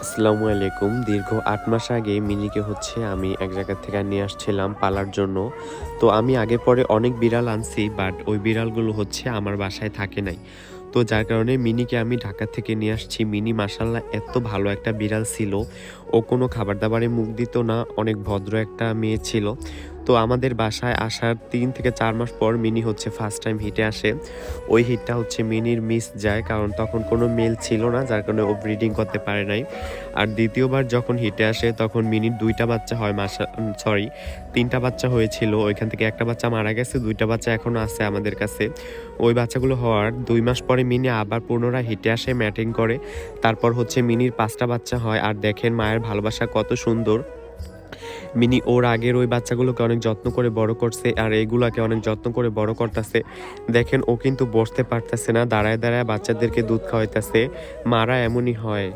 আসসালামু আলাইকুম। দীর্ঘ ৮ মাস আগে মিনিকে আমি এক জায়গা থেকে নিয়ে আসছিলাম পালার জন্য। তো আমি আগে পরে অনেক বিড়াল আনছি, বাট ওই বিড়ালগুলো আমার বাসায় থাকে নাই। তো যার কারণে মিনিকে আমি ঢাকা থেকে নিয়ে আসছি। মিনি মাশাআল্লাহ এত ভালো একটা বিড়াল ছিল। ও কোনো খাবার-দাবারে মুখ দিত না, অনেক ভদ্র একটা মেয়ে ছিল। তো আমাদের বাসায় আসার ৩ থেকে ৪ মাস পর মিনি ফার্স্ট টাইম হিটে আসে। ওই হিটটা মিনির মিস যায়, কারণ তখন কোনো মেল ছিল না, যার কারণে ও ব্রিডিং করতে পারে নাই। আর দ্বিতীয়বার যখন হিটে আসে তখন মিনির ২ টা বাচ্চা হয়, ৩ টা বাচ্চা হয়েছিল। ওইখান থেকে একটা বাচ্চা মারা গেছে, ২ টা বাচ্চা এখনো আছে আমাদের কাছে। ওই বাচ্চাগুলো হওয়ার ২ মাস পরে মিনি আবার পুনরায় হিটে আসে, ম্যাটিং করে। তারপর মিনির ৫ টা বাচ্চা হয়। আর দেখেন মায়ের ভালোবাসা কত সুন্দর। মিনি ওর আগের ওই বাচ্চাগুলোকে অনেক যত্ন করে বড় করছে, আর এইগুলাকে অনেক যত্ন করে বড় করতেছে। দেখেন ও কিন্তু বসতে পারতেছে না, দাঁড়ায় দাঁড়ায় বাচ্চাদেরকে দুধ খাওয়াইতেছে। মারা এমনই হয়।